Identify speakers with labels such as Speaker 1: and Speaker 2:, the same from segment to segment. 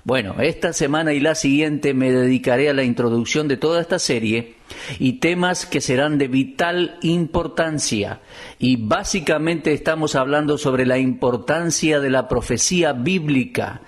Speaker 1: Bueno, esta semana y la siguiente me dedicaré a la introducción de toda esta serie y temas que serán de vital importancia. Y básicamente estamos hablando sobre la importancia de la profecía bíblica.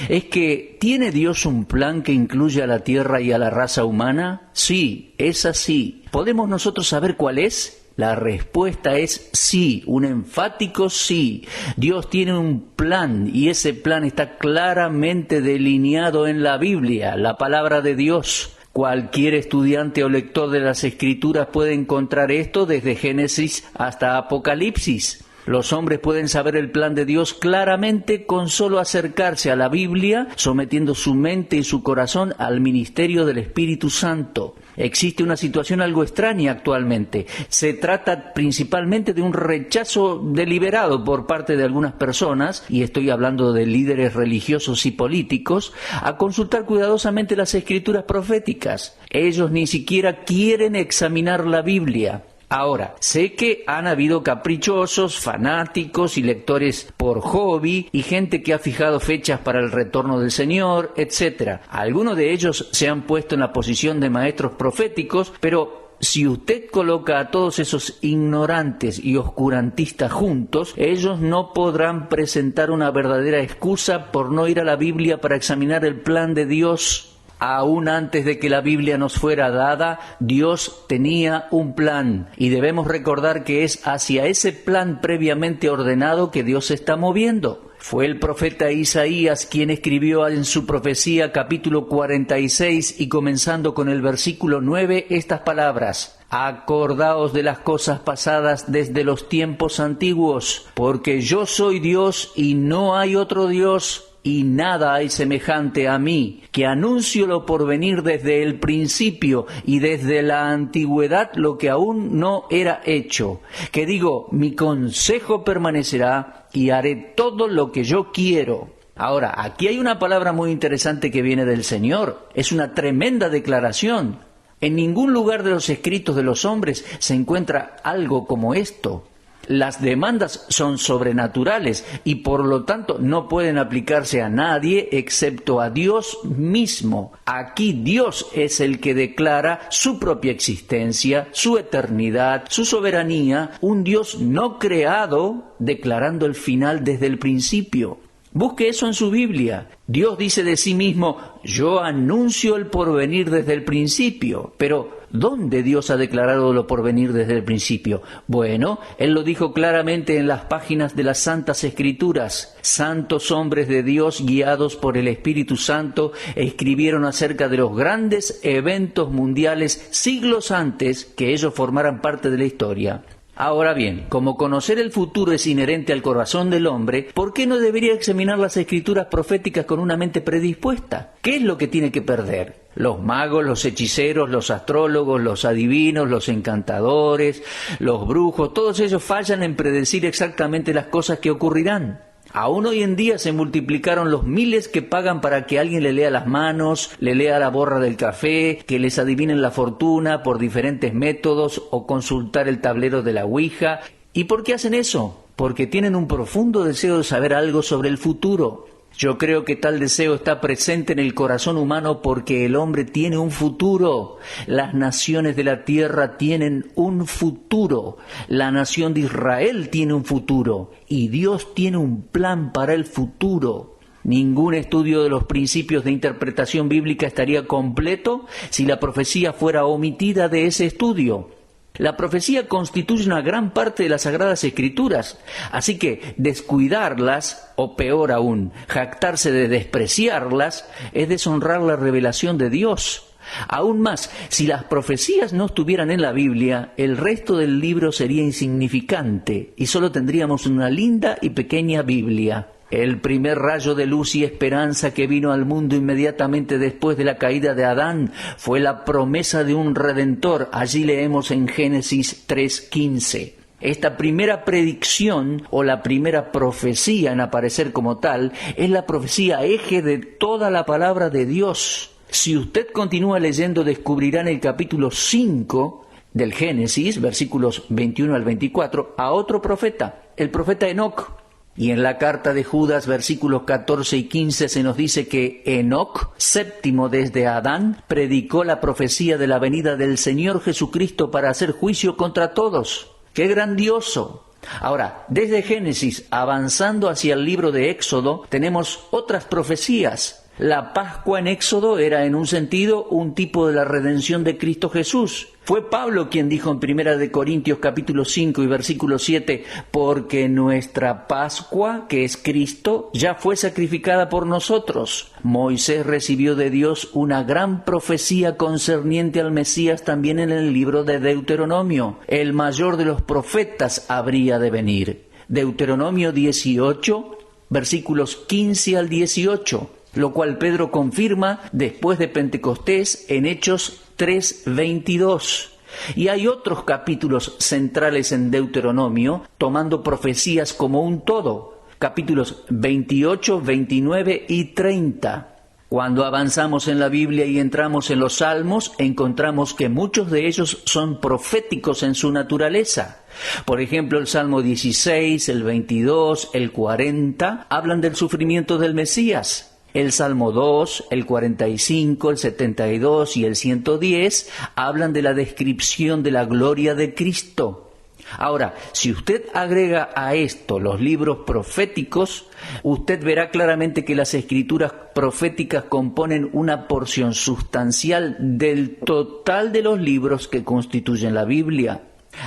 Speaker 1: ¿Es que tiene Dios un plan que incluye a la tierra y a la raza humana? Sí, es así. ¿Podemos nosotros saber cuál es? La respuesta es sí, un enfático sí. Dios tiene un plan y ese plan está claramente delineado en la Biblia, la palabra de Dios. Cualquier estudiante o lector de las Escrituras puede encontrar esto desde Génesis hasta Apocalipsis. Los hombres pueden saber el plan de Dios claramente con solo acercarse a la Biblia, sometiendo su mente y su corazón al ministerio del Espíritu Santo. Existe una situación algo extraña actualmente. Se trata principalmente de un rechazo deliberado por parte de algunas personas, y estoy hablando de líderes religiosos y políticos, a consultar cuidadosamente las Escrituras proféticas. Ellos ni siquiera quieren examinar la Biblia. Ahora, sé que han habido caprichosos, fanáticos y lectores por hobby y gente que ha fijado fechas para el retorno del Señor, etc. Algunos de ellos se han puesto en la posición de maestros proféticos, pero si usted coloca a todos esos ignorantes y oscurantistas juntos, ellos no podrán presentar una verdadera excusa por no ir a la Biblia para examinar el plan de Dios. Aún antes de que la Biblia nos fuera dada, Dios tenía un plan y debemos recordar que es hacia ese plan previamente ordenado que Dios se está moviendo. Fue el profeta Isaías quien escribió en su profecía capítulo 46 y comenzando con el versículo 9 estas palabras: Acordaos de las cosas pasadas desde los tiempos antiguos, porque yo soy Dios y no hay otro Dios, y nada hay semejante a mí, que anuncio lo porvenir desde el principio y desde la antigüedad lo que aún no era hecho, que digo, mi consejo permanecerá y haré todo lo que yo quiero. Ahora, aquí hay una palabra muy interesante que viene del Señor. Es una tremenda declaración. En ningún lugar de los escritos de los hombres se encuentra algo como esto. Las demandas son sobrenaturales y por lo tanto no pueden aplicarse a nadie excepto a Dios mismo. Aquí Dios es el que declara su propia existencia, su eternidad, su soberanía, un Dios no creado, declarando el final desde el principio. Busque eso en su Biblia. Dios dice de sí mismo, yo anuncio el porvenir desde el principio. Pero, ¿dónde Dios ha declarado lo porvenir desde el principio? Bueno, Él lo dijo claramente en las páginas de las Santas Escrituras. Santos hombres de Dios, guiados por el Espíritu Santo, escribieron acerca de los grandes eventos mundiales siglos antes que ellos formaran parte de la historia. Ahora bien, como conocer el futuro es inherente al corazón del hombre, ¿por qué no debería examinar las escrituras proféticas con una mente predispuesta? ¿Qué es lo que tiene que perder? Los magos, los hechiceros, los astrólogos, los adivinos, los encantadores, los brujos, todos ellos fallan en predecir exactamente las cosas que ocurrirán. Aún hoy en día se multiplicaron los miles que pagan para que alguien le lea las manos, le lea la borra del café, que les adivinen la fortuna por diferentes métodos o consultar el tablero de la Ouija. ¿Y por qué hacen eso? Porque tienen un profundo deseo de saber algo sobre el futuro. Yo creo que tal deseo está presente en el corazón humano porque el hombre tiene un futuro. Las naciones de la tierra tienen un futuro. La nación de Israel tiene un futuro. Y Dios tiene un plan para el futuro. Ningún estudio de los principios de interpretación bíblica estaría completo si la profecía fuera omitida de ese estudio. La profecía constituye una gran parte de las Sagradas Escrituras, así que descuidarlas, o peor aún, jactarse de despreciarlas, es deshonrar la revelación de Dios. Aún más, si las profecías no estuvieran en la Biblia, el resto del libro sería insignificante y solo tendríamos una linda y pequeña Biblia. El primer rayo de luz y esperanza que vino al mundo inmediatamente después de la caída de Adán fue la promesa de un Redentor. Allí leemos en Génesis 3:15. Esta primera predicción o la primera profecía en aparecer como tal es la profecía eje de toda la palabra de Dios. Si usted continúa leyendo, descubrirá en el capítulo 5 del Génesis, versículos 21 al 24, a otro profeta, el profeta Enoc. Y en la carta de Judas, versículos 14 y 15, se nos dice que Enoc, séptimo desde Adán, predicó la profecía de la venida del Señor Jesucristo para hacer juicio contra todos. ¡Qué grandioso! Ahora, desde Génesis, avanzando hacia el libro de Éxodo, tenemos otras profecías. La Pascua en Éxodo era, en un sentido, un tipo de la redención de Cristo Jesús. Fue Pablo quien dijo en 1 Corintios capítulo 5 y versículo 7, porque nuestra Pascua, que es Cristo, ya fue sacrificada por nosotros. Moisés recibió de Dios una gran profecía concerniente al Mesías también en el libro de Deuteronomio. El mayor de los profetas habría de venir. Deuteronomio 18, versículos 15 al 18. Lo cual Pedro confirma después de Pentecostés en Hechos 3:22. Y hay otros capítulos centrales en Deuteronomio, tomando profecías como un todo, capítulos 28, 29 y 30. Cuando avanzamos en la Biblia y entramos en los Salmos, encontramos que muchos de ellos son proféticos en su naturaleza. Por ejemplo, el Salmo 16, el 22, el 40, hablan del sufrimiento del Mesías. El Salmo 2, el 45, el 72 y el 110 hablan de la descripción de la gloria de Cristo. Ahora, si usted agrega a esto los libros proféticos, usted verá claramente que las escrituras proféticas componen una porción sustancial del total de los libros que constituyen la Biblia.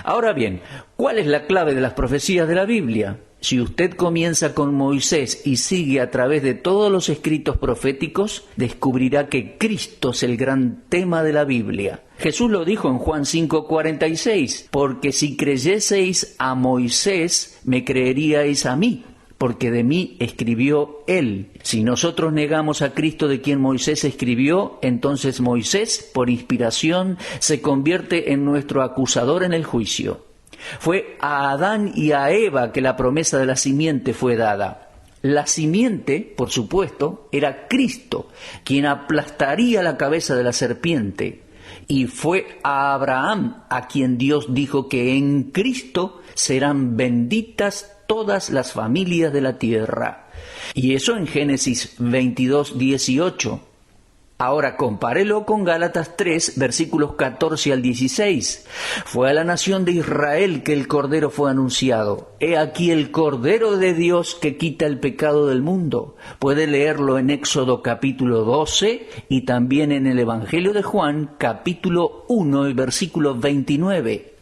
Speaker 1: Ahora bien, ¿cuál es la clave de las profecías de la Biblia? Si usted comienza con Moisés y sigue a través de todos los escritos proféticos, descubrirá que Cristo es el gran tema de la Biblia. Jesús lo dijo en Juan 5:46, porque si creyeseis a Moisés, me creeríais a mí, porque de mí escribió él. Si nosotros negamos a Cristo de quien Moisés escribió, entonces Moisés, por inspiración, se convierte en nuestro acusador en el juicio. Fue a Adán y a Eva que la promesa de la simiente fue dada. La simiente, por supuesto, era Cristo, quien aplastaría la cabeza de la serpiente. Y fue a Abraham a quien Dios dijo que en Cristo serán benditas todas las familias de la tierra. Y eso en Génesis 22:18. Ahora compárelo con Gálatas 3, versículos 14 al 16. Fue a la nación de Israel que el Cordero fue anunciado. He aquí el Cordero de Dios que quita el pecado del mundo. Puede leerlo en Éxodo capítulo 12 y también en el Evangelio de Juan capítulo 1 y versículo 29.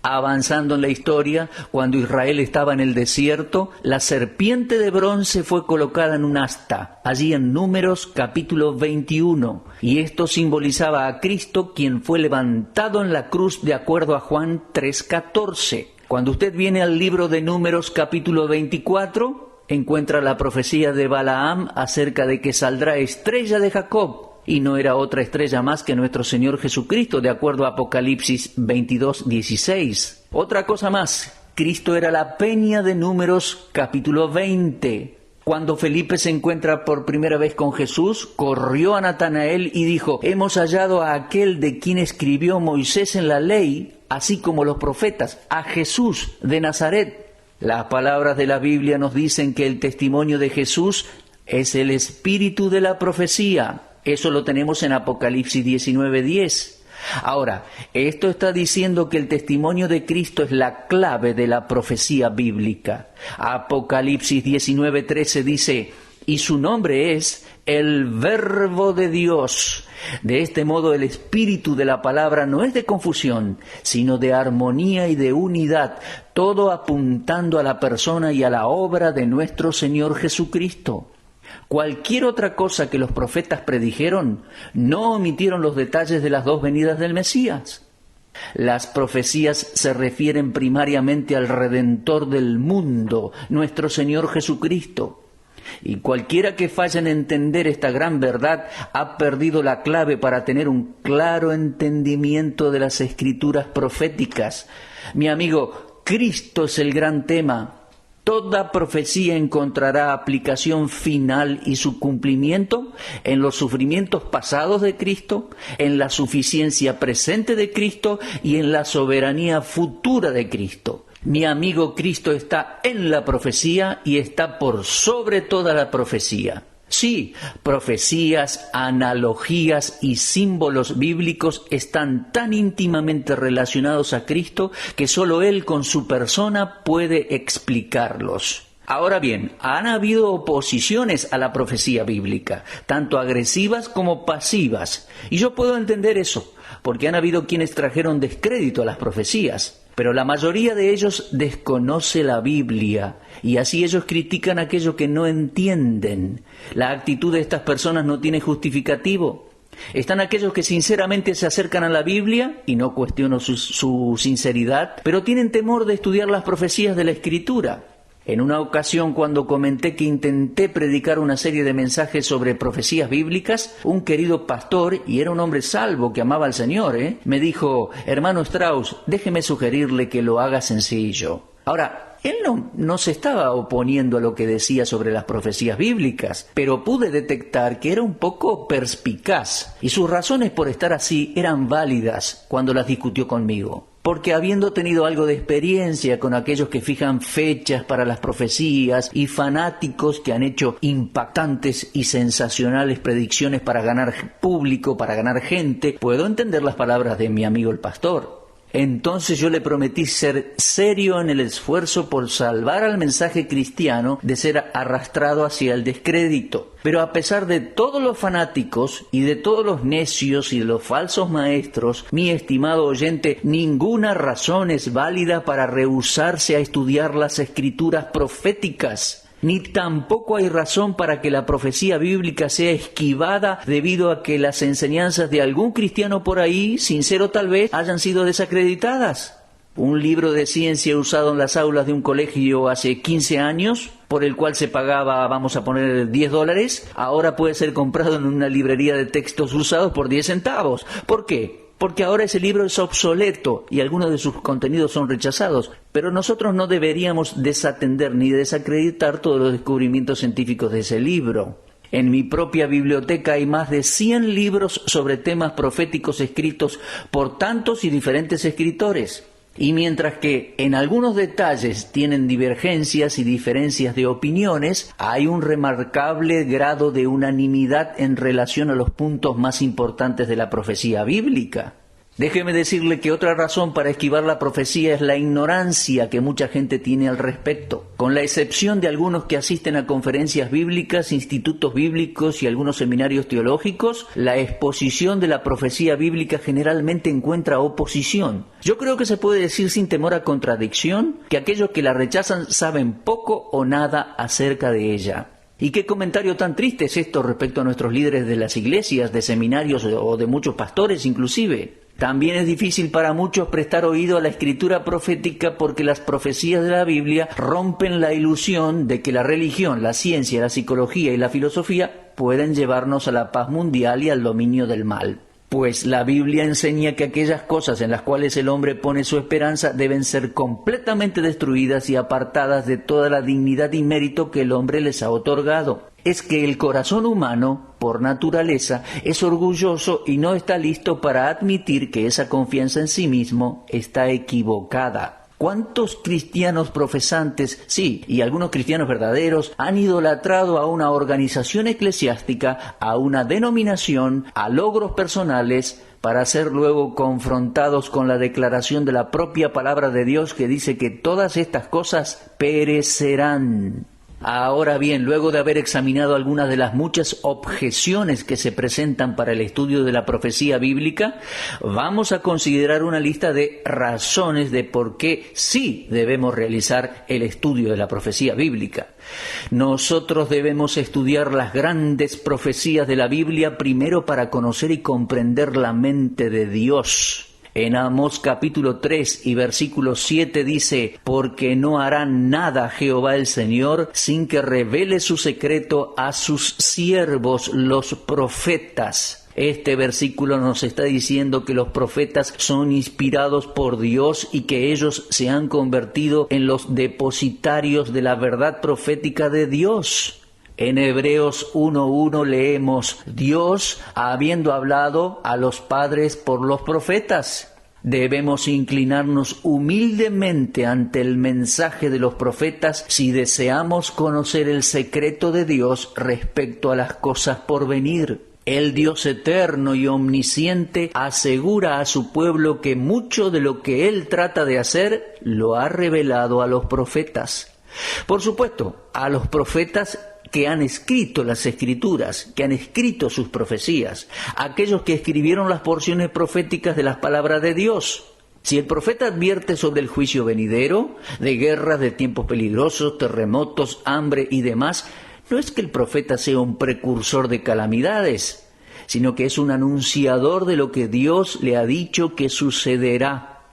Speaker 1: Avanzando en la historia, cuando Israel estaba en el desierto, la serpiente de bronce fue colocada en un asta, allí en Números capítulo 21, y esto simbolizaba a Cristo, quien fue levantado en la cruz de acuerdo a Juan 3:14. Cuando usted viene al libro de Números capítulo 24, encuentra la profecía de Balaam acerca de que saldrá estrella de Jacob, y no era otra estrella más que nuestro Señor Jesucristo, de acuerdo a Apocalipsis 22:16. Otra cosa más, Cristo era la peña de Números capítulo 20. Cuando Felipe se encuentra por primera vez con Jesús, corrió a Natanael y dijo: hemos hallado a aquel de quien escribió Moisés en la ley, así como los profetas, a Jesús de Nazaret. Las palabras de la Biblia nos dicen que el testimonio de Jesús es el espíritu de la profecía. Eso lo tenemos en Apocalipsis 19:10. Ahora, esto está diciendo que el testimonio de Cristo es la clave de la profecía bíblica. Apocalipsis 19:13 dice: y su nombre es el Verbo de Dios. De este modo el espíritu de la palabra no es de confusión, sino de armonía y de unidad, todo apuntando a la persona y a la obra de nuestro Señor Jesucristo. Cualquier otra cosa que los profetas predijeron, no omitieron los detalles de las dos venidas del Mesías. Las profecías se refieren primariamente al Redentor del mundo, nuestro Señor Jesucristo. Y cualquiera que falle en entender esta gran verdad ha perdido la clave para tener un claro entendimiento de las escrituras proféticas. Mi amigo, Cristo es el gran tema. Toda profecía encontrará aplicación final y su cumplimiento en los sufrimientos pasados de Cristo, en la suficiencia presente de Cristo y en la soberanía futura de Cristo. Mi amigo, Cristo está en la profecía y está por sobre toda la profecía. Sí, profecías, analogías y símbolos bíblicos están tan íntimamente relacionados a Cristo que solo Él con su persona puede explicarlos. Ahora bien, han habido oposiciones a la profecía bíblica, tanto agresivas como pasivas, y yo puedo entender eso, porque han habido quienes trajeron descrédito a las profecías. Pero la mayoría de ellos desconoce la Biblia y así ellos critican aquello que no entienden. La actitud de estas personas no tiene justificativo. Están aquellos que sinceramente se acercan a la Biblia, y no cuestiono su sinceridad, pero tienen temor de estudiar las profecías de la Escritura. En una ocasión, cuando comenté que intenté predicar una serie de mensajes sobre profecías bíblicas, un querido pastor, y era un hombre salvo que amaba al Señor, me dijo: hermano Strauss, déjeme sugerirle que lo haga sencillo. Ahora, él no se estaba oponiendo a lo que decía sobre las profecías bíblicas, pero pude detectar que era un poco perspicaz, y sus razones por estar así eran válidas cuando las discutió conmigo. Porque habiendo tenido algo de experiencia con aquellos que fijan fechas para las profecías y fanáticos que han hecho impactantes y sensacionales predicciones para ganar público, para ganar gente, puedo entender las palabras de mi amigo el pastor. Entonces yo le prometí ser serio en el esfuerzo por salvar al mensaje cristiano de ser arrastrado hacia el descrédito. Pero a pesar de todos los fanáticos y de todos los necios y de los falsos maestros, mi estimado oyente, ninguna razón es válida para rehusarse a estudiar las escrituras proféticas. Ni tampoco hay razón para que la profecía bíblica sea esquivada debido a que las enseñanzas de algún cristiano por ahí, sincero tal vez, hayan sido desacreditadas. Un libro de ciencia usado en las aulas de un colegio hace 15 años, por el cual se pagaba, vamos a poner, $10, ahora puede ser comprado en una librería de textos usados por 10 centavos. ¿Por qué? Porque ahora ese libro es obsoleto y algunos de sus contenidos son rechazados. Pero nosotros no deberíamos desatender ni desacreditar todos los descubrimientos científicos de ese libro. En mi propia biblioteca hay más de 100 libros sobre temas proféticos escritos por tantos y diferentes escritores. Y mientras que en algunos detalles tienen divergencias y diferencias de opiniones, hay un remarcable grado de unanimidad en relación a los puntos más importantes de la profecía bíblica. Déjeme decirle que otra razón para esquivar la profecía es la ignorancia que mucha gente tiene al respecto. Con la excepción de algunos que asisten a conferencias bíblicas, institutos bíblicos y algunos seminarios teológicos, la exposición de la profecía bíblica generalmente encuentra oposición. Yo creo que se puede decir sin temor a contradicción que aquellos que la rechazan saben poco o nada acerca de ella. ¿Y qué comentario tan triste es esto respecto a nuestros líderes de las iglesias, de seminarios o de muchos pastores inclusive? También es difícil para muchos prestar oído a la escritura profética porque las profecías de la Biblia rompen la ilusión de que la religión, la ciencia, la psicología y la filosofía pueden llevarnos a la paz mundial y al dominio del mal. Pues la Biblia enseña que aquellas cosas en las cuales el hombre pone su esperanza deben ser completamente destruidas y apartadas de toda la dignidad y mérito que el hombre les ha otorgado. Es que el corazón humano, por naturaleza, es orgulloso y no está listo para admitir que esa confianza en sí mismo está equivocada. ¿Cuántos cristianos profesantes, sí, y algunos cristianos verdaderos, han idolatrado a una organización eclesiástica, a una denominación, a logros personales, para ser luego confrontados con la declaración de la propia palabra de Dios que dice que todas estas cosas perecerán? Ahora bien, luego de haber examinado algunas de las muchas objeciones que se presentan para el estudio de la profecía bíblica, vamos a considerar una lista de razones de por qué sí debemos realizar el estudio de la profecía bíblica. Nosotros debemos estudiar las grandes profecías de la Biblia primero para conocer y comprender la mente de Dios. En Amós capítulo 3 y versículo 7 dice: porque no hará nada Jehová el Señor sin que revele su secreto a sus siervos los profetas. Este versículo nos está diciendo que los profetas son inspirados por Dios y que ellos se han convertido en los depositarios de la verdad profética de Dios. En Hebreos 1:1 leemos: Dios habiendo hablado a los padres por los profetas. Debemos inclinarnos humildemente ante el mensaje de los profetas si deseamos conocer el secreto de Dios respecto a las cosas por venir. El Dios eterno y omnisciente asegura a su pueblo que mucho de lo que Él trata de hacer lo ha revelado a los profetas. Por supuesto, a los profetas que han escrito las Escrituras, que han escrito sus profecías, aquellos que escribieron las porciones proféticas de las palabras de Dios. Si el profeta advierte sobre el juicio venidero, de guerras, de tiempos peligrosos, terremotos, hambre y demás, no es que el profeta sea un precursor de calamidades, sino que es un anunciador de lo que Dios le ha dicho que sucederá.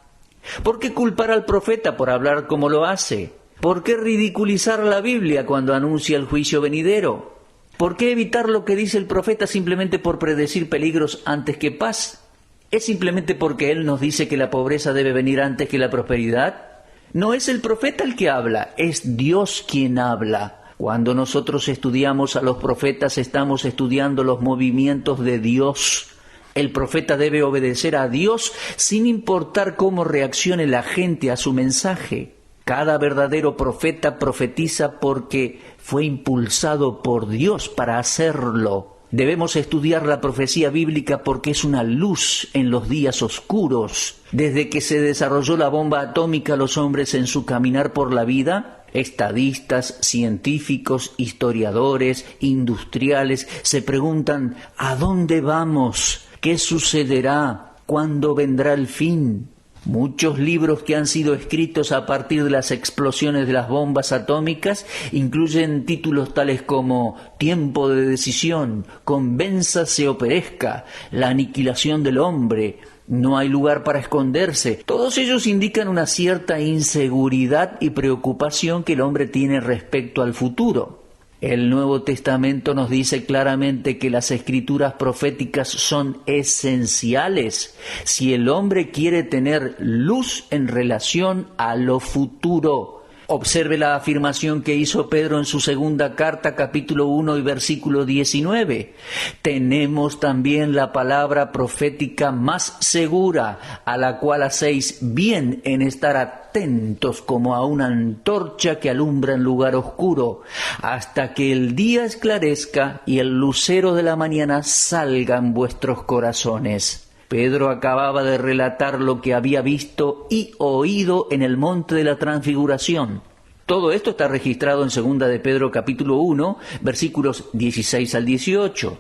Speaker 1: ¿Por qué culpar al profeta por hablar como lo hace? ¿Por qué ridiculizar la Biblia cuando anuncia el juicio venidero? ¿Por qué evitar lo que dice el profeta simplemente por predecir peligros antes que paz? ¿Es simplemente porque él nos dice que la pobreza debe venir antes que la prosperidad? No es el profeta el que habla, es Dios quien habla. Cuando nosotros estudiamos a los profetas, estamos estudiando los movimientos de Dios. El profeta debe obedecer a Dios sin importar cómo reaccione la gente a su mensaje. Cada verdadero profeta profetiza porque fue impulsado por Dios para hacerlo. Debemos estudiar la profecía bíblica porque es una luz en los días oscuros. Desde que se desarrolló la bomba atómica, los hombres en su caminar por la vida, estadistas, científicos, historiadores, industriales, se preguntan: ¿a dónde vamos? ¿Qué sucederá? ¿Cuándo vendrá el fin? Muchos libros que han sido escritos a partir de las explosiones de las bombas atómicas incluyen títulos tales como Tiempo de decisión, Convénzase o perezca, La aniquilación del hombre, No hay lugar para esconderse. Todos ellos indican una cierta inseguridad y preocupación que el hombre tiene respecto al futuro. El Nuevo Testamento nos dice claramente que las escrituras proféticas son esenciales si el hombre quiere tener luz en relación a lo futuro. Observe la afirmación que hizo Pedro en su segunda carta, capítulo 1 y versículo 19. Tenemos también la palabra profética más segura, a la cual hacéis bien en estar atentos como a una antorcha que alumbra en lugar oscuro, hasta que el día esclarezca y el lucero de la mañana salga en vuestros corazones. Pedro acababa de relatar lo que había visto y oído en el monte de la Transfiguración. Todo esto está registrado en 2 de Pedro capítulo 1, versículos 16 al 18.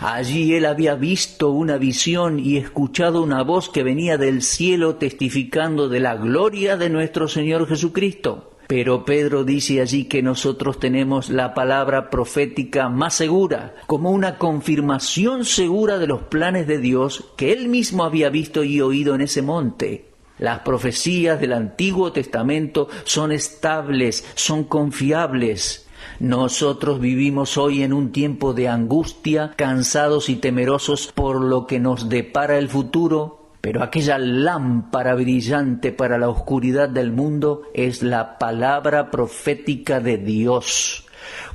Speaker 1: Allí él había visto una visión y escuchado una voz que venía del cielo testificando de la gloria de nuestro Señor Jesucristo. Pero Pedro dice allí que nosotros tenemos la palabra profética más segura, como una confirmación segura de los planes de Dios que él mismo había visto y oído en ese monte. Las profecías del Antiguo Testamento son estables, son confiables. Nosotros vivimos hoy en un tiempo de angustia, cansados y temerosos por lo que nos depara el futuro. Pero aquella lámpara brillante para la oscuridad del mundo es la palabra profética de Dios.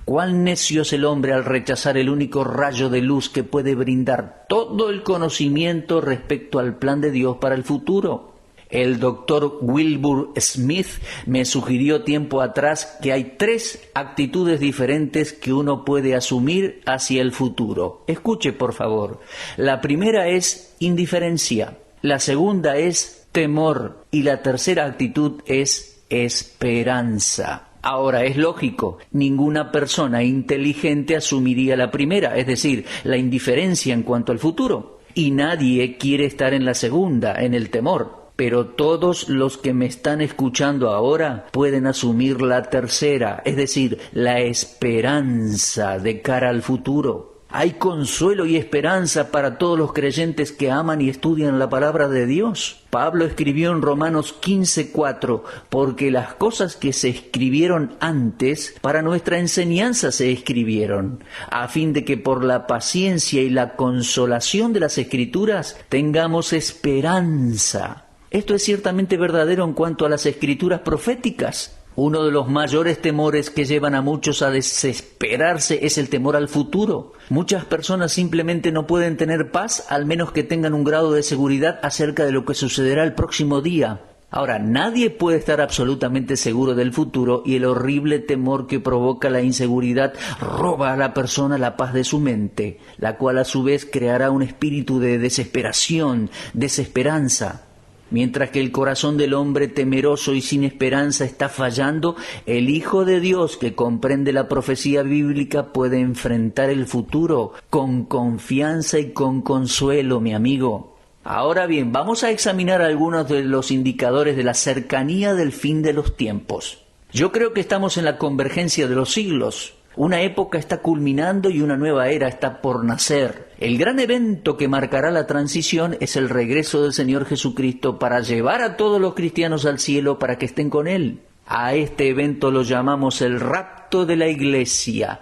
Speaker 1: Cuán necio es el hombre al rechazar el único rayo de luz que puede brindar todo el conocimiento respecto al plan de Dios para el futuro. El doctor Wilbur Smith me sugirió tiempo atrás que hay 3 actitudes diferentes que uno puede asumir hacia el futuro. Escuche, por favor. La primera es indiferencia. La segunda es temor y la tercera actitud es esperanza. Ahora, es lógico, ninguna persona inteligente asumiría la primera, es decir, la indiferencia en cuanto al futuro. Y nadie quiere estar en la segunda, en el temor. Pero todos los que me están escuchando ahora pueden asumir la tercera, es decir, la esperanza de cara al futuro. Hay consuelo y esperanza para todos los creyentes que aman y estudian la palabra de Dios. Pablo escribió en Romanos 15:4, porque las cosas que se escribieron antes para nuestra enseñanza se escribieron, a fin de que por la paciencia y la consolación de las Escrituras tengamos esperanza. Esto es ciertamente verdadero en cuanto a las Escrituras proféticas. Uno de los mayores temores que llevan a muchos a desesperarse es el temor al futuro. Muchas personas simplemente no pueden tener paz al menos que tengan un grado de seguridad acerca de lo que sucederá el próximo día. Ahora, nadie puede estar absolutamente seguro del futuro y el horrible temor que provoca la inseguridad roba a la persona la paz de su mente, la cual a su vez creará un espíritu de desesperación, desesperanza. Mientras que el corazón del hombre temeroso y sin esperanza está fallando, el Hijo de Dios que comprende la profecía bíblica puede enfrentar el futuro con confianza y con consuelo, mi amigo. Ahora bien, vamos a examinar algunos de los indicadores de la cercanía del fin de los tiempos. Yo creo que estamos en la convergencia de los siglos. Una época está culminando y una nueva era está por nacer. El gran evento que marcará la transición es el regreso del Señor Jesucristo para llevar a todos los cristianos al cielo para que estén con Él. A este evento lo llamamos el rapto de la iglesia.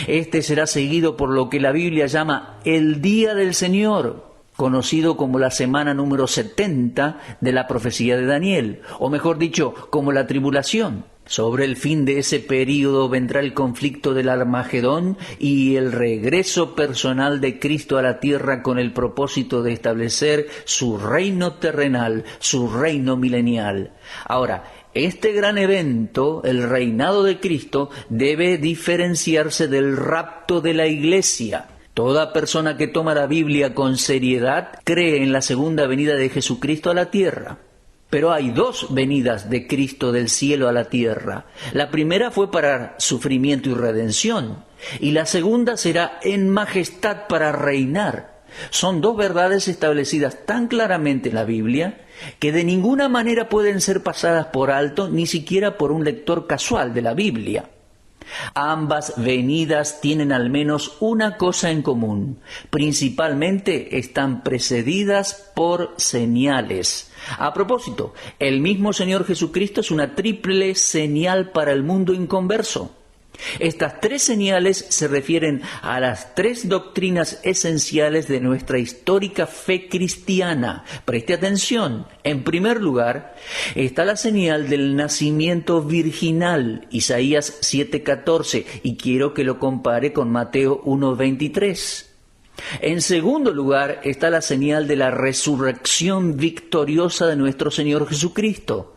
Speaker 1: Este será seguido por lo que la Biblia llama el Día del Señor, conocido como la semana número 70 de la profecía de Daniel, o mejor dicho, como la tribulación. Sobre el fin de ese período vendrá el conflicto del Armagedón y el regreso personal de Cristo a la tierra con el propósito de establecer su reino terrenal, su reino milenial. Ahora, este gran evento, el reinado de Cristo, debe diferenciarse del rapto de la iglesia. Toda persona que toma la Biblia con seriedad cree en la segunda venida de Jesucristo a la tierra. Pero hay dos venidas de Cristo del cielo a la tierra. La primera fue para sufrimiento y redención, y la segunda será en majestad para reinar. Son dos verdades establecidas tan claramente en la Biblia que de ninguna manera pueden ser pasadas por alto, ni siquiera por un lector casual de la Biblia. Ambas venidas tienen al menos una cosa en común. Principalmente están precedidas por señales. A propósito, el mismo Señor Jesucristo es una triple señal para el mundo inconverso. Estas tres señales se refieren a las tres doctrinas esenciales de nuestra histórica fe cristiana. Preste atención. En primer lugar, está la señal del nacimiento virginal, Isaías 7:14, y quiero que lo compare con Mateo 1:23. En segundo lugar, está la señal de la resurrección victoriosa de nuestro Señor Jesucristo.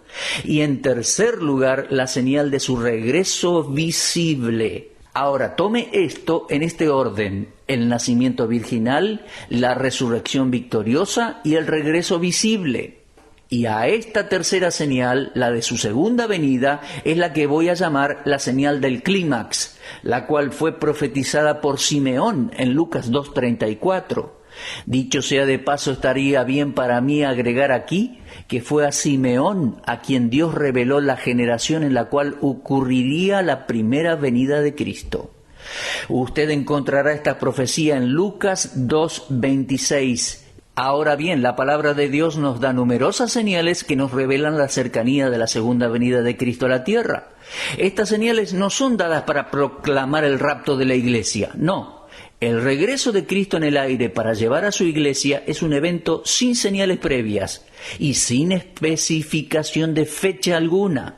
Speaker 1: Y en tercer lugar, la señal de su regreso visible. Ahora, tome esto en este orden: el nacimiento virginal, la resurrección victoriosa y el regreso visible. Y a esta tercera señal, la de su segunda venida, es la que voy a llamar la señal del clímax, la cual fue profetizada por Simeón en Lucas 2:34. Dicho sea de paso, estaría bien para mí agregar aquí que fue a Simeón a quien Dios reveló la generación en la cual ocurriría la primera venida de Cristo. Usted encontrará esta profecía en Lucas 2:26. Ahora bien, la palabra de Dios nos da numerosas señales que nos revelan la cercanía de la segunda venida de Cristo a la tierra. Estas señales no son dadas para proclamar el rapto de la iglesia, no. El regreso de Cristo en el aire para llevar a su iglesia es un evento sin señales previas y sin especificación de fecha alguna.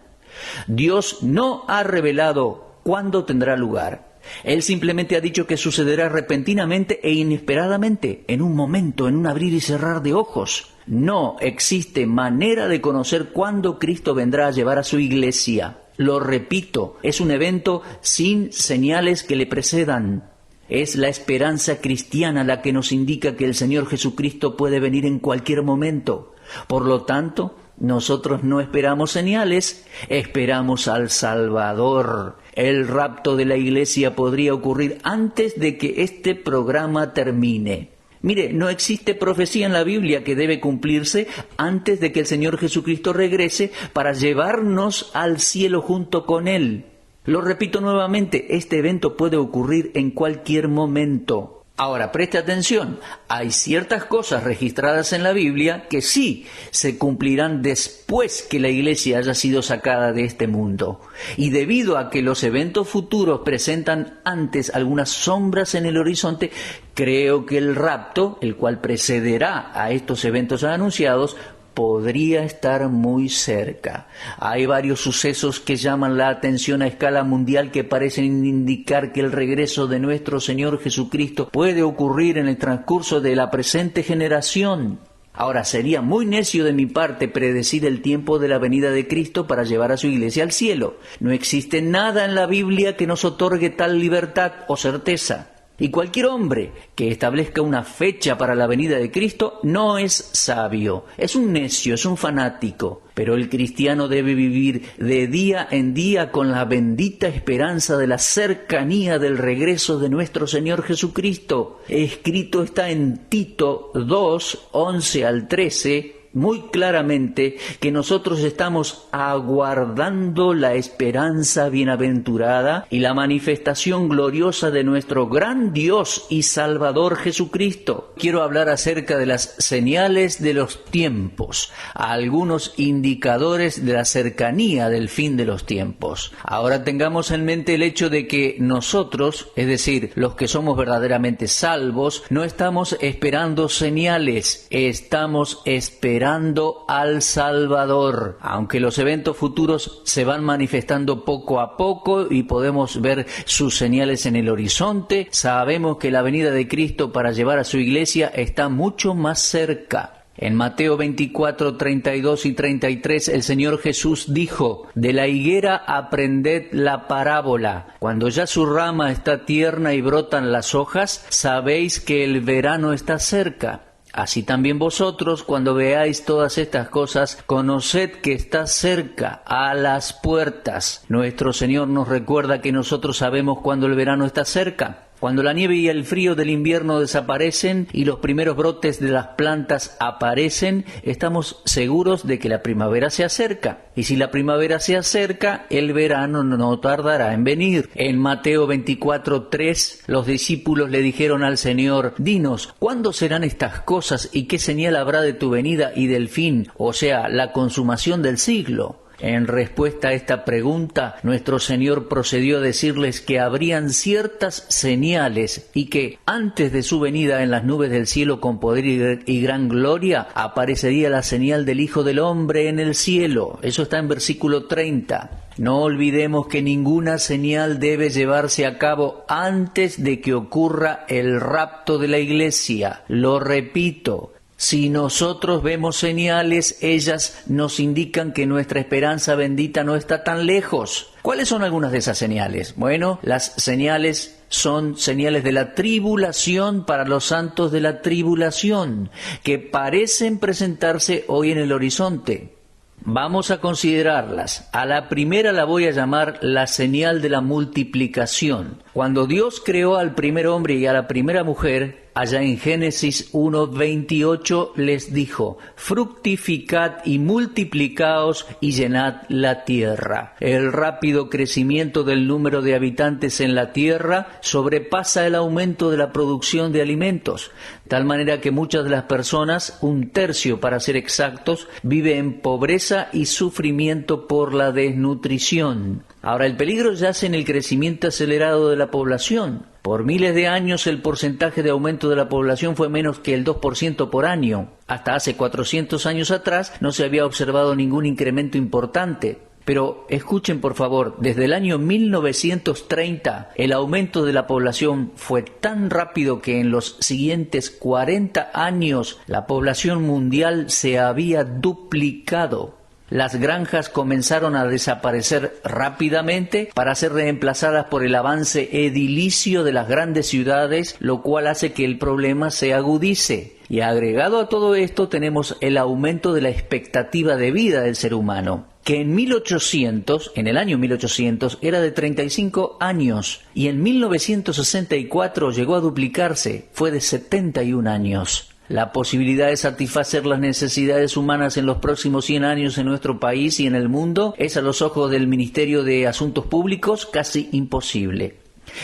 Speaker 1: Dios no ha revelado cuándo tendrá lugar. Él simplemente ha dicho que sucederá repentinamente e inesperadamente, en un momento, en un abrir y cerrar de ojos. No existe manera de conocer cuándo Cristo vendrá a llevar a su iglesia. Lo repito, es un evento sin señales que le precedan. Es la esperanza cristiana la que nos indica que el Señor Jesucristo puede venir en cualquier momento. Por lo tanto, nosotros no esperamos señales, esperamos al Salvador. El rapto de la iglesia podría ocurrir antes de que este programa termine. Mire, no existe profecía en la Biblia que debe cumplirse antes de que el Señor Jesucristo regrese para llevarnos al cielo junto con Él. Lo repito nuevamente, este evento puede ocurrir en cualquier momento. Ahora, preste atención, hay ciertas cosas registradas en la Biblia que sí se cumplirán después que la iglesia haya sido sacada de este mundo. Y debido a que los eventos futuros presentan antes algunas sombras en el horizonte, creo que el rapto, el cual precederá a estos eventos anunciados, podría estar muy cerca. Hay varios sucesos que llaman la atención a escala mundial que parecen indicar que el regreso de nuestro Señor Jesucristo puede ocurrir en el transcurso de la presente generación. Ahora, sería muy necio de mi parte predecir el tiempo de la venida de Cristo para llevar a su iglesia al cielo. No existe nada en la Biblia que nos otorgue tal libertad o certeza. Y cualquier hombre que establezca una fecha para la venida de Cristo no es sabio, es un necio, es un fanático. Pero el cristiano debe vivir de día en día con la bendita esperanza de la cercanía del regreso de nuestro Señor Jesucristo. Escrito está en Tito 2, 11 al 13, muy claramente que nosotros estamos aguardando la esperanza bienaventurada y la manifestación gloriosa de nuestro gran Dios y Salvador Jesucristo. Quiero hablar acerca de las señales de los tiempos, algunos indicadores de la cercanía del fin de los tiempos. Ahora tengamos en mente el hecho de que nosotros, es decir, los que somos verdaderamente salvos, no estamos esperando señales, estamos esperando al Salvador. Aunque los eventos futuros se van manifestando poco a poco y podemos ver sus señales en el horizonte, sabemos que la venida de Cristo para llevar a su iglesia está mucho más cerca. En Mateo 24, 32 y 33, el Señor Jesús dijo: de la higuera aprended la parábola. Cuando ya su rama está tierna y brotan las hojas, sabéis que el verano está cerca. Así también vosotros, cuando veáis todas estas cosas, conoced que está cerca, a las puertas. Nuestro Señor nos recuerda que nosotros sabemos cuando el verano está cerca. Cuando la nieve y el frío del invierno desaparecen y los primeros brotes de las plantas aparecen, estamos seguros de que la primavera se acerca. Y si la primavera se acerca, el verano no tardará en venir. En Mateo 24:3, los discípulos le dijeron al Señor: dinos, ¿cuándo serán estas cosas y qué señal habrá de tu venida y del fin, o sea, la consumación del siglo? En respuesta a esta pregunta, nuestro Señor procedió a decirles que habrían ciertas señales y que antes de su venida en las nubes del cielo con poder y gran gloria, aparecería la señal del Hijo del Hombre en el cielo. Eso está en versículo 30. No olvidemos que ninguna señal debe llevarse a cabo antes de que ocurra el rapto de la iglesia. Lo repito. Si nosotros vemos señales, ellas nos indican que nuestra esperanza bendita no está tan lejos. ¿Cuáles son algunas de esas señales? Bueno, las señales son señales de la tribulación para los santos de la tribulación, que parecen presentarse hoy en el horizonte. Vamos a considerarlas. A la primera la voy a llamar la señal de la multiplicación. Cuando Dios creó al primer hombre y a la primera mujer, allá en Génesis 1:28 les dijo: fructificad y multiplicaos y llenad la tierra. El rápido crecimiento del número de habitantes en la tierra sobrepasa el aumento de la producción de alimentos, tal manera que muchas de las personas, 1/3 para ser exactos, vive en pobreza y sufrimiento por la desnutrición. Ahora, el peligro yace en el crecimiento acelerado de la población. Por miles de años el porcentaje de aumento de la población fue menos que el 2% por año. Hasta hace 400 años atrás no se había observado ningún incremento importante. Pero escuchen por favor, desde el año 1930 el aumento de la población fue tan rápido que en los siguientes 40 años la población mundial se había duplicado. Las granjas comenzaron a desaparecer rápidamente para ser reemplazadas por el avance edilicio de las grandes ciudades, lo cual hace que el problema se agudice. Y agregado a todo esto tenemos el aumento de la expectativa de vida del ser humano, que en el año 1800, era de 35 años y en 1964 llegó a duplicarse, fue de 71 años. La posibilidad de satisfacer las necesidades humanas en los próximos 100 años en nuestro país y en el mundo es, a los ojos del Ministerio de Asuntos Públicos, casi imposible.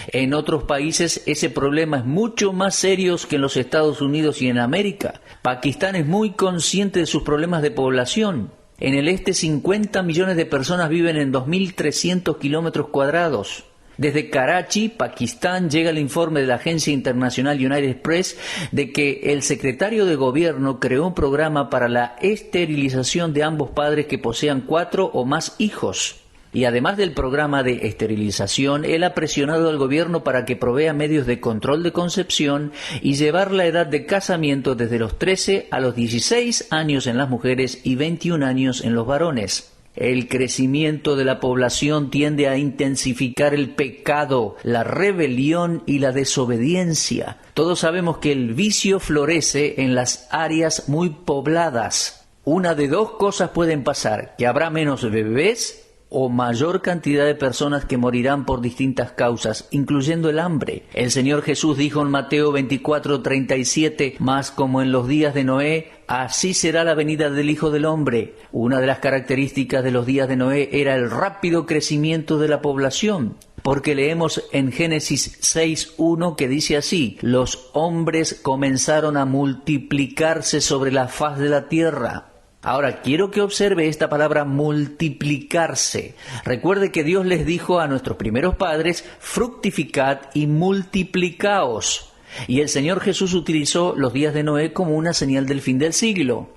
Speaker 1: En otros países ese problema es mucho más serio que en los Estados Unidos y en América. Pakistán es muy consciente de sus problemas de población. En el este 50 millones de personas viven en 2.300 kilómetros cuadrados. Desde Karachi, Pakistán, llega el informe de la agencia internacional United Press de que el secretario de gobierno creó un programa para la esterilización de ambos padres que posean 4 o más hijos. Y además del programa de esterilización, él ha presionado al gobierno para que provea medios de control de concepción y llevar la edad de casamiento desde los 13 a los 16 años en las mujeres y 21 años en los varones. El crecimiento de la población tiende a intensificar el pecado, la rebelión y la desobediencia. Todos sabemos que el vicio florece en las áreas muy pobladas. Una de 2 cosas pueden pasar: que habrá menos bebés o mayor cantidad de personas que morirán por distintas causas, incluyendo el hambre. El Señor Jesús dijo en Mateo 24:37, «Mas como en los días de Noé, así será la venida del Hijo del Hombre». Una de las características de los días de Noé era el rápido crecimiento de la población, porque leemos en Génesis 6:1 que dice así: «Los hombres comenzaron a multiplicarse sobre la faz de la tierra». Ahora, quiero que observe esta palabra multiplicarse. Recuerde que Dios les dijo a nuestros primeros padres: fructificad y multiplicaos. Y el Señor Jesús utilizó los días de Noé como una señal del fin del siglo.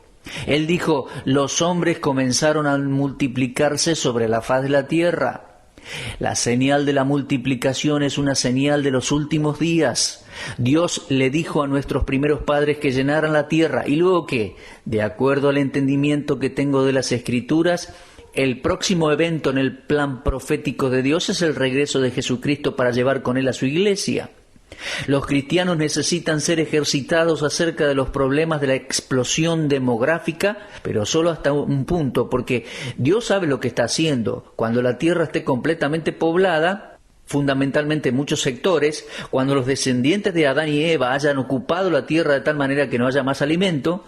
Speaker 1: Él dijo: los hombres comenzaron a multiplicarse sobre la faz de la tierra. La señal de la multiplicación es una señal de los últimos días. Dios le dijo a nuestros primeros padres que llenaran la tierra. ¿Y luego qué? De acuerdo al entendimiento que tengo de las Escrituras, el próximo evento en el plan profético de Dios es el regreso de Jesucristo para llevar con él a su iglesia. Los cristianos necesitan ser ejercitados acerca de los problemas de la explosión demográfica, pero solo hasta un punto, porque Dios sabe lo que está haciendo. Cuando la tierra esté completamente poblada, fundamentalmente muchos sectores, cuando los descendientes de Adán y Eva hayan ocupado la tierra de tal manera que no haya más alimento,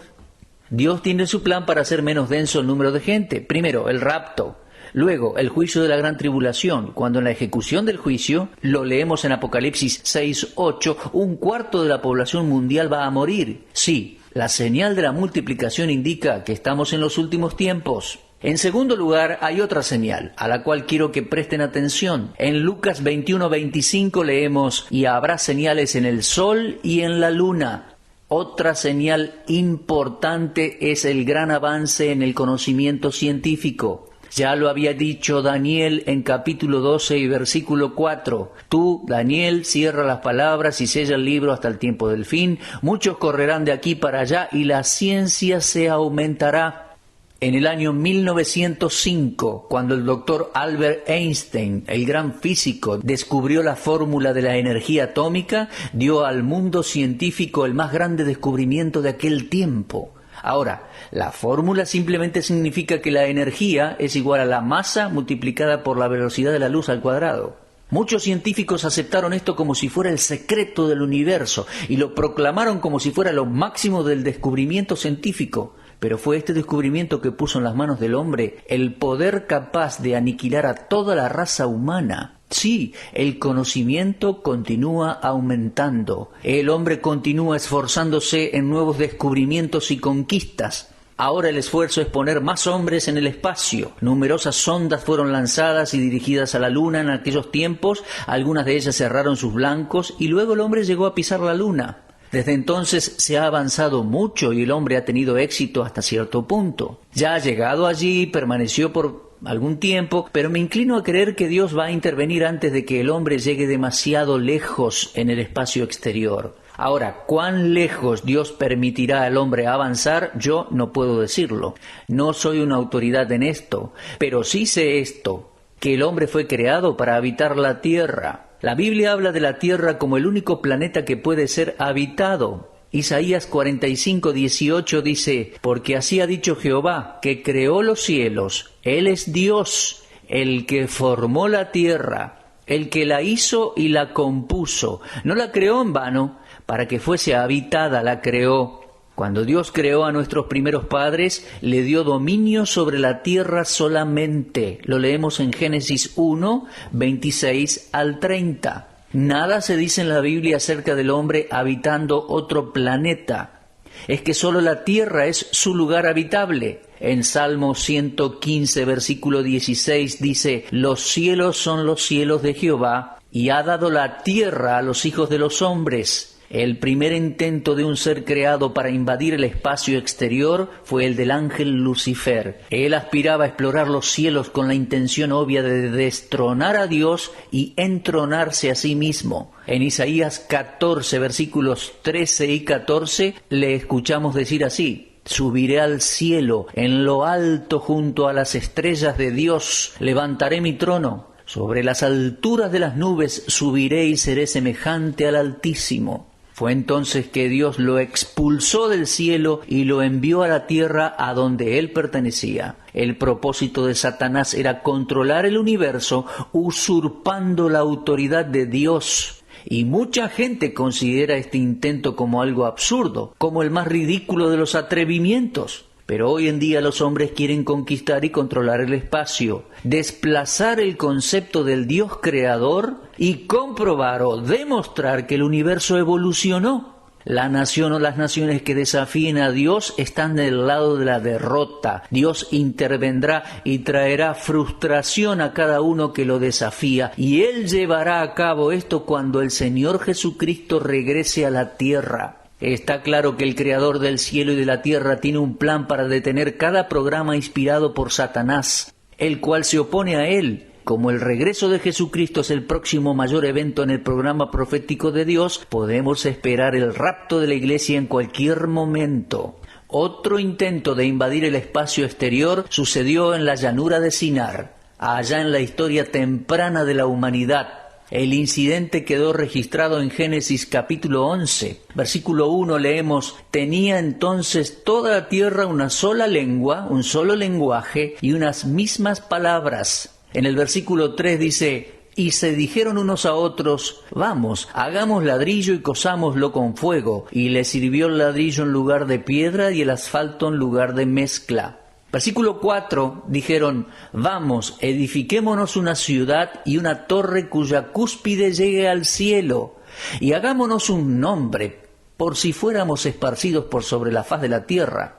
Speaker 1: Dios tiene su plan para hacer menos denso el número de gente. Primero, el rapto. Luego, el juicio de la gran tribulación, cuando en la ejecución del juicio, lo leemos en Apocalipsis 6:8, 1/4 de la población mundial va a morir. Sí, la señal de la multiplicación indica que estamos en los últimos tiempos. En segundo lugar, hay otra señal, a la cual quiero que presten atención. En Lucas 21:25 leemos: «Y habrá señales en el sol y en la luna». Otra señal importante es el gran avance en el conocimiento científico. Ya lo había dicho Daniel en capítulo 12 y versículo 4. «Tú, Daniel, cierra las palabras y sella el libro hasta el tiempo del fin. Muchos correrán de aquí para allá y la ciencia se aumentará». En el año 1905, cuando el doctor Albert Einstein, el gran físico, descubrió la fórmula de la energía atómica, dio al mundo científico el más grande descubrimiento de aquel tiempo. Ahora, la fórmula simplemente significa que la energía es igual a la masa multiplicada por la velocidad de la luz al cuadrado. Muchos científicos aceptaron esto como si fuera el secreto del universo y lo proclamaron como si fuera lo máximo del descubrimiento científico. Pero fue este descubrimiento que puso en las manos del hombre el poder capaz de aniquilar a toda la raza humana. Sí, el conocimiento continúa aumentando. El hombre continúa esforzándose en nuevos descubrimientos y conquistas. Ahora el esfuerzo es poner más hombres en el espacio. Numerosas sondas fueron lanzadas y dirigidas a la Luna en aquellos tiempos. Algunas de ellas cerraron sus blancos y luego el hombre llegó a pisar la Luna. Desde entonces se ha avanzado mucho y el hombre ha tenido éxito hasta cierto punto. Ya ha llegado allí, permaneció por algún tiempo, pero me inclino a creer que Dios va a intervenir antes de que el hombre llegue demasiado lejos en el espacio exterior. Ahora, ¿cuán lejos Dios permitirá al hombre avanzar? Yo no puedo decirlo. No soy una autoridad en esto, pero sí sé esto, que el hombre fue creado para habitar la tierra. La Biblia habla de la tierra como el único planeta que puede ser habitado. Isaías 45:18 dice: «Porque así ha dicho Jehová, que creó los cielos, Él es Dios, el que formó la tierra, el que la hizo y la compuso. No la creó en vano, para que fuese habitada la creó». Cuando Dios creó a nuestros primeros padres, le dio dominio sobre la tierra solamente. Lo leemos en Génesis 1, 26 al 30. Nada se dice en la Biblia acerca del hombre habitando otro planeta. Es que solo la tierra es su lugar habitable. En Salmo 115, versículo 16 dice: «Los cielos son los cielos de Jehová, y ha dado la tierra a los hijos de los hombres. El primer intento de un ser creado para invadir el espacio exterior fue el del ángel Lucifer. Él aspiraba a explorar los cielos con la intención obvia de destronar a Dios y entronarse a sí mismo. En Isaías 14, versículos 13 y 14, le escuchamos decir así: subiré al cielo, en lo alto junto a las estrellas de Dios, levantaré mi trono. Sobre las alturas de las nubes subiré y seré semejante al Altísimo. Fue entonces que Dios lo expulsó del cielo y lo envió a la tierra a donde él pertenecía. El propósito de Satanás era controlar el universo, usurpando la autoridad de Dios. Y mucha gente considera este intento como algo absurdo, como el más ridículo de los atrevimientos. Pero hoy en día los hombres quieren conquistar y controlar el espacio, desplazar el concepto del Dios creador y comprobar o demostrar que el universo evolucionó. La nación o las naciones que desafíen a Dios están del lado de la derrota. Dios intervendrá y traerá frustración a cada uno que lo desafía, y Él llevará a cabo esto cuando el Señor Jesucristo regrese a la tierra. Está claro que el Creador del cielo y de la tierra tiene un plan para detener cada programa inspirado por Satanás, el cual se opone a él. Como el regreso de Jesucristo es el próximo mayor evento en el programa profético de Dios, podemos esperar el rapto de la iglesia en cualquier momento. Otro intento de invadir el espacio exterior sucedió en la llanura de Sinar, allá en la historia temprana de la humanidad. El incidente quedó registrado en Génesis capítulo 11. Versículo 1 leemos: tenía entonces toda la tierra una sola lengua, un solo lenguaje y unas mismas palabras. En el versículo 3 dice: y se dijeron unos a otros: vamos, hagamos ladrillo y cosámoslo con fuego. Y le sirvió el ladrillo en lugar de piedra y el asfalto en lugar de mezcla. Versículo 4, dijeron: vamos, edifiquémonos una ciudad y una torre cuya cúspide llegue al cielo, y hagámonos un nombre, por si fuéramos esparcidos por sobre la faz de la tierra.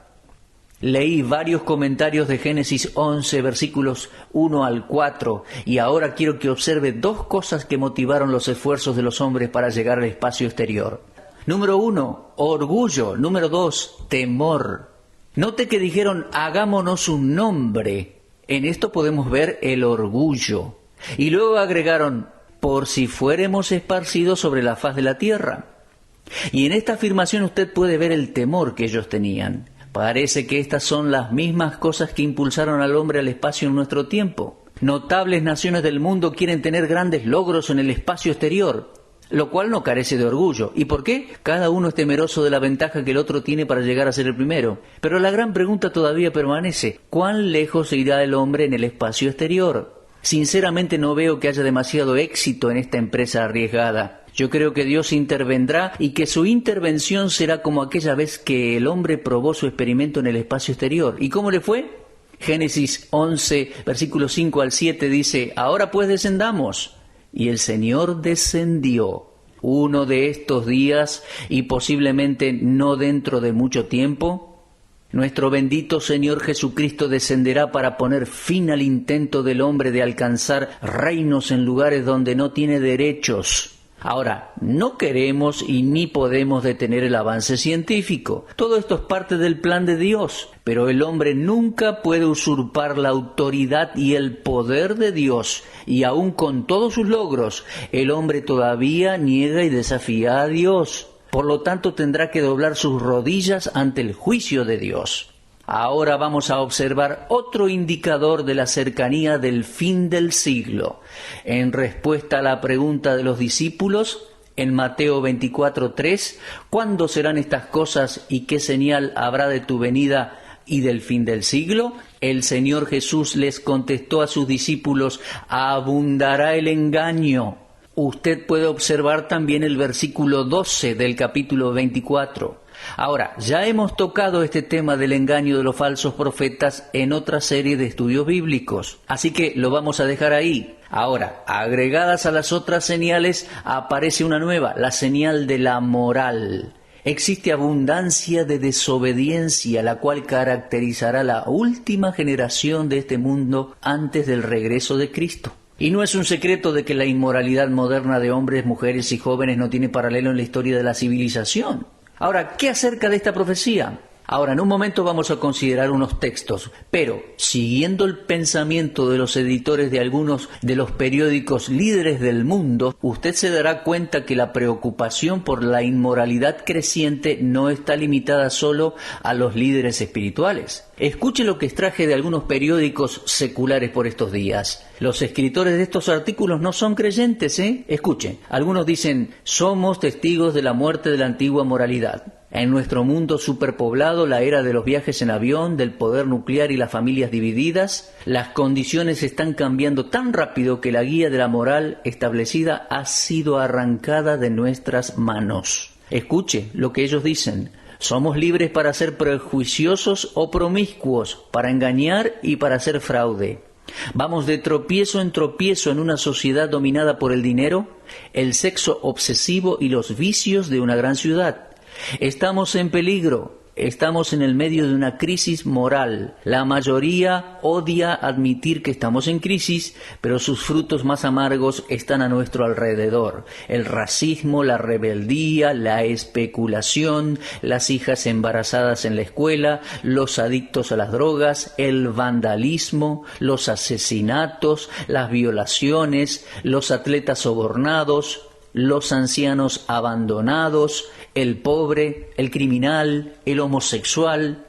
Speaker 1: Leí varios comentarios de Génesis 11, versículos 1 al 4, y ahora quiero que observe dos cosas que motivaron los esfuerzos de los hombres para llegar al espacio exterior. Número 1, orgullo. Número 2, temor. Note que dijeron: hagámonos un nombre. En esto podemos ver el orgullo. Y luego agregaron: por si fuéramos esparcidos sobre la faz de la tierra. Y en esta afirmación usted puede ver el temor que ellos tenían. Parece que estas son las mismas cosas que impulsaron al hombre al espacio en nuestro tiempo. Notables naciones del mundo quieren tener grandes logros en el espacio exterior, lo cual no carece de orgullo. ¿Y por qué? Cada uno es temeroso de la ventaja que el otro tiene para llegar a ser el primero. Pero la gran pregunta todavía permanece: ¿cuán lejos irá el hombre en el espacio exterior? Sinceramente no veo que haya demasiado éxito en esta empresa arriesgada. Yo creo que Dios intervendrá y que su intervención será como aquella vez que el hombre probó su experimento en el espacio exterior. ¿Y cómo le fue? Génesis 11, versículos 5 al 7 dice: ahora pues descendamos. Y el Señor descendió uno de estos días, y posiblemente no dentro de mucho tiempo. Nuestro bendito Señor Jesucristo descenderá para poner fin al intento del hombre de alcanzar reinos en lugares donde no tiene derechos. Ahora, no queremos y ni podemos detener el avance científico. Todo esto es parte del plan de Dios, pero el hombre nunca puede usurpar la autoridad y el poder de Dios, y aun con todos sus logros, el hombre todavía niega y desafía a Dios. Por lo tanto, tendrá que doblar sus rodillas ante el juicio de Dios. Ahora vamos a observar otro indicador de la cercanía del fin del siglo. En respuesta a la pregunta de los discípulos, en Mateo 24:3, ¿cuándo serán estas cosas y qué señal habrá de tu venida y del fin del siglo? El Señor Jesús les contestó a sus discípulos: abundará el engaño. Usted puede observar también el versículo 12 del capítulo 24. Ahora, ya hemos tocado este tema del engaño de los falsos profetas en otra serie de estudios bíblicos, así que lo vamos a dejar ahí. Ahora, agregadas a las otras señales, aparece una nueva, la señal de la moral. Existe abundancia de desobediencia, la cual caracterizará la última generación de este mundo antes del regreso de Cristo. Y no es un secreto de que la inmoralidad moderna de hombres, mujeres y jóvenes no tiene paralelo en la historia de la civilización. Ahora, ¿qué acerca de esta profecía? Ahora, en un momento vamos a considerar unos textos, pero siguiendo el pensamiento de los editores de algunos de los periódicos líderes del mundo, usted se dará cuenta que la preocupación por la inmoralidad creciente no está limitada solo a los líderes espirituales. Escuche lo que extraje de algunos periódicos seculares por estos días. Los escritores de estos artículos no son creyentes, ¿eh? Escuchen. Algunos dicen, somos testigos de la muerte de la antigua moralidad. En nuestro mundo superpoblado, la era de los viajes en avión, del poder nuclear y las familias divididas, las condiciones están cambiando tan rápido que la guía de la moral establecida ha sido arrancada de nuestras manos. Escuche lo que ellos dicen. Somos libres para ser prejuiciosos o promiscuos, para engañar y para hacer fraude. Vamos de tropiezo en tropiezo en una sociedad dominada por el dinero, el sexo obsesivo y los vicios de una gran ciudad. Estamos en peligro, estamos en el medio de una crisis moral. La mayoría odia admitir que estamos en crisis, pero sus frutos más amargos están a nuestro alrededor. El racismo, la rebeldía, la especulación, las hijas embarazadas en la escuela, los adictos a las drogas, el vandalismo, los asesinatos, las violaciones, los atletas sobornados, los ancianos abandonados, el pobre, el criminal, el homosexual.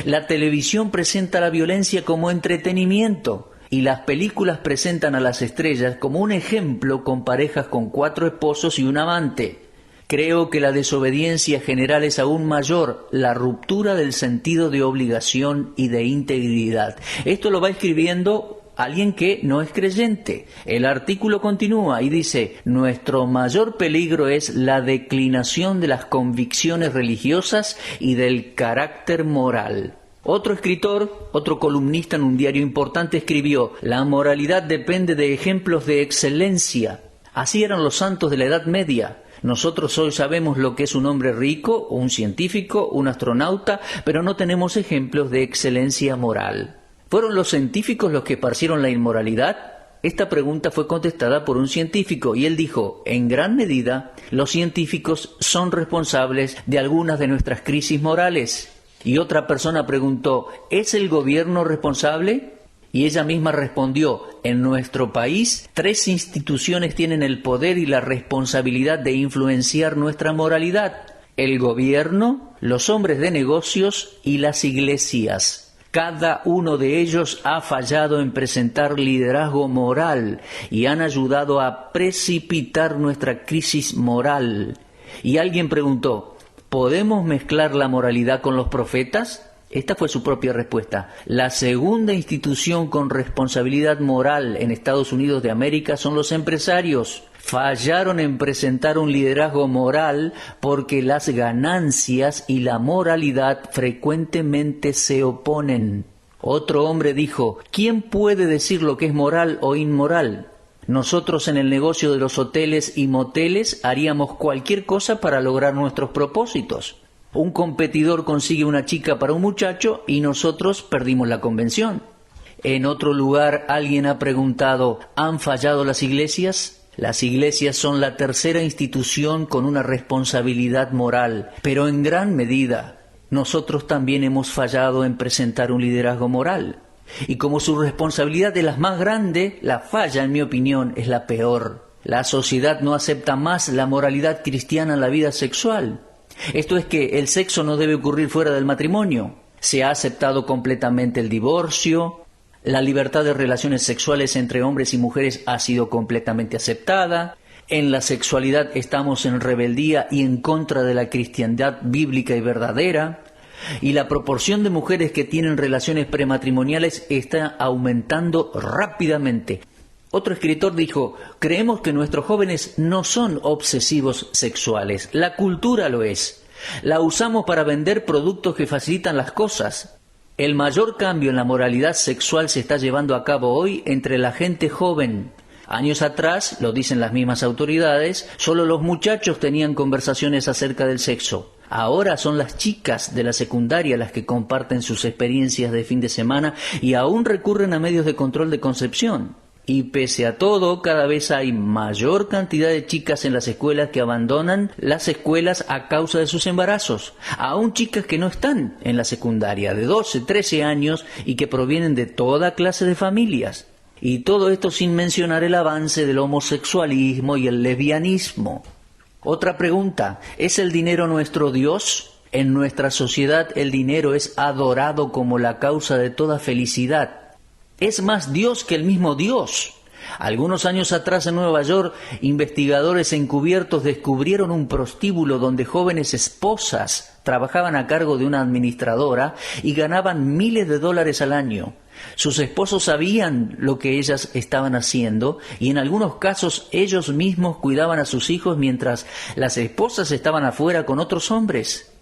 Speaker 1: La televisión presenta la violencia como entretenimiento y las películas presentan a las estrellas como un ejemplo con parejas con 4 esposos y un amante. Creo que la desobediencia general es aún mayor, la ruptura del sentido de obligación y de integridad. Esto lo va escribiendo alguien que no es creyente. El artículo continúa y dice, nuestro mayor peligro es la declinación de las convicciones religiosas y del carácter moral. Otro escritor, otro columnista en un diario importante escribió, la moralidad depende de ejemplos de excelencia. Así eran los santos de la Edad Media. Nosotros hoy sabemos lo que es un hombre rico, un científico, un astronauta, pero no tenemos ejemplos de excelencia moral. ¿Fueron los científicos los que esparcieron la inmoralidad? Esta pregunta fue contestada por un científico y él dijo, en gran medida, los científicos son responsables de algunas de nuestras crisis morales. Y otra persona preguntó, ¿es el gobierno responsable? Y ella misma respondió, en nuestro país, 3 instituciones tienen el poder y la responsabilidad de influenciar nuestra moralidad: el gobierno, los hombres de negocios y las iglesias. Cada uno de ellos ha fallado en presentar liderazgo moral y han ayudado a precipitar nuestra crisis moral. Y alguien preguntó, ¿podemos mezclar la moralidad con los profetas? Esta fue su propia respuesta. La segunda institución con responsabilidad moral en Estados Unidos de América son los empresarios. Fallaron en presentar un liderazgo moral porque las ganancias y la moralidad frecuentemente se oponen. Otro hombre dijo, ¿quién puede decir lo que es moral o inmoral? Nosotros en el negocio de los hoteles y moteles haríamos cualquier cosa para lograr nuestros propósitos. Un competidor consigue una chica para un muchacho y nosotros perdimos la convención. En otro lugar alguien ha preguntado, ¿han fallado las iglesias? Las iglesias son la tercera institución con una responsabilidad moral, pero en gran medida nosotros también hemos fallado en presentar un liderazgo moral. Y como su responsabilidad es la más grande, la falla, en mi opinión, es la peor. La sociedad no acepta más la moralidad cristiana en la vida sexual. Esto es que el sexo no debe ocurrir fuera del matrimonio. Se ha aceptado completamente el divorcio. La libertad de relaciones sexuales entre hombres y mujeres ha sido completamente aceptada. En la sexualidad estamos en rebeldía y en contra de la cristiandad bíblica y verdadera. Y la proporción de mujeres que tienen relaciones prematrimoniales está aumentando rápidamente. Otro escritor dijo, creemos que nuestros jóvenes no son obsesivos sexuales. La cultura lo es. La usamos para vender productos que facilitan las cosas. El mayor cambio en la moralidad sexual se está llevando a cabo hoy entre la gente joven. Años atrás, lo dicen las mismas autoridades, solo los muchachos tenían conversaciones acerca del sexo. Ahora son las chicas de la secundaria las que comparten sus experiencias de fin de semana y aún recurren a medios de control de concepción. Y pese a todo, cada vez hay mayor cantidad de chicas en las escuelas que abandonan las escuelas a causa de sus embarazos. Aún chicas que no están en la secundaria, de 12, 13 años y que provienen de toda clase de familias. Y todo esto sin mencionar el avance del homosexualismo y el lesbianismo. Otra pregunta, ¿es el dinero nuestro Dios? En nuestra sociedad el dinero es adorado como la causa de toda felicidad. Es más Dios que el mismo Dios. Algunos años atrás en Nueva York, investigadores encubiertos descubrieron un prostíbulo donde jóvenes esposas trabajaban a cargo de una administradora y ganaban miles de dólares al año. Sus esposos sabían lo que ellas estaban haciendo y en algunos casos ellos mismos cuidaban a sus hijos mientras las esposas estaban afuera con otros hombres.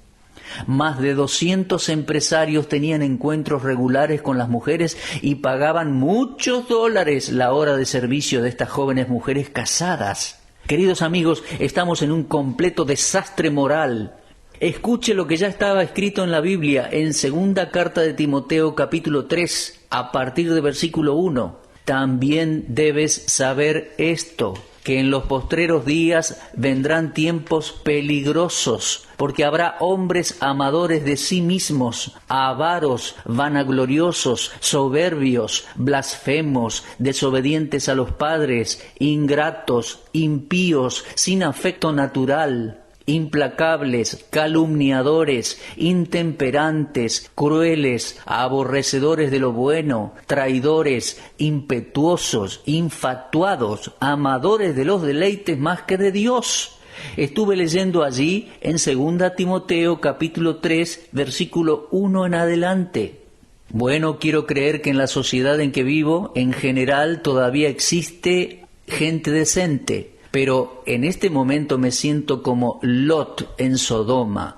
Speaker 1: Más de 200 empresarios tenían encuentros regulares con las mujeres y pagaban muchos dólares la hora de servicio de estas jóvenes mujeres casadas. Queridos amigos, estamos en un completo desastre moral. Escuche lo que ya estaba escrito en la Biblia, en segunda carta de Timoteo capítulo 3, a partir de versículo 1. También debes saber esto, que en los postreros días vendrán tiempos peligrosos, porque habrá hombres amadores de sí mismos, avaros, vanagloriosos, soberbios, blasfemos, desobedientes a los padres, ingratos, impíos, sin afecto natural, implacables, calumniadores, intemperantes, crueles, aborrecedores de lo bueno, traidores, impetuosos, infatuados, amadores de los deleites más que de Dios. Estuve leyendo allí en 2 Timoteo capítulo 3, versículo 1 en adelante. Bueno, quiero creer que en la sociedad en que vivo, en general, todavía existe gente decente. Pero en este momento me siento como Lot en Sodoma.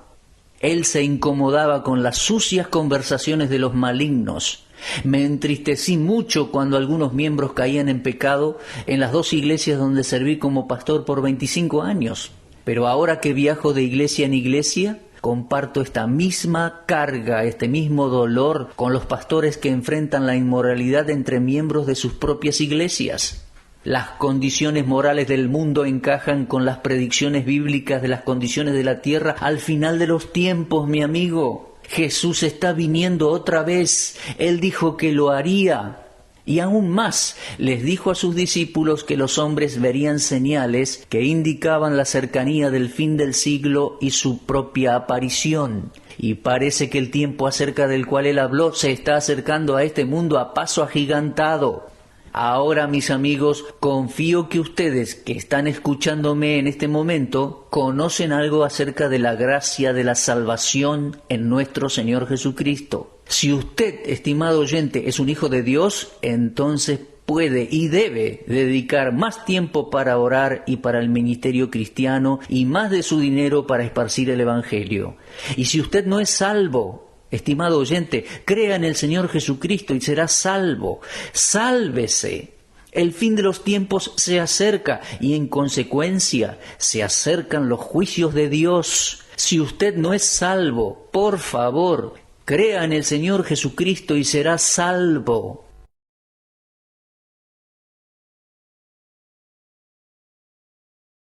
Speaker 1: Él se incomodaba con las sucias conversaciones de los malignos. Me entristecí mucho cuando algunos miembros caían en pecado en las 2 iglesias donde serví como pastor por 25 años. Pero ahora que viajo de iglesia en iglesia, comparto esta misma carga, este mismo dolor con los pastores que enfrentan la inmoralidad entre miembros de sus propias iglesias. Las condiciones morales del mundo encajan con las predicciones bíblicas de las condiciones de la tierra al final de los tiempos, mi amigo. Jesús está viniendo otra vez. Él dijo que lo haría. Y aún más, les dijo a sus discípulos que los hombres verían señales que indicaban la cercanía del fin del siglo y su propia aparición. Y parece que el tiempo acerca del cual él habló se está acercando a este mundo a paso agigantado. Ahora, mis amigos, confío que ustedes que están escuchándome en este momento conocen algo acerca de la gracia de la salvación en nuestro Señor Jesucristo. Si usted, estimado oyente, es un hijo de Dios, entonces puede y debe dedicar más tiempo para orar y para el ministerio cristiano y más de su dinero para esparcir el Evangelio. Y si usted no es salvo, estimado oyente, crea en el Señor Jesucristo y será salvo. Sálvese. El fin de los tiempos se acerca y en consecuencia se acercan los juicios de Dios. Si usted no es salvo, por favor, crea en el Señor Jesucristo y será salvo.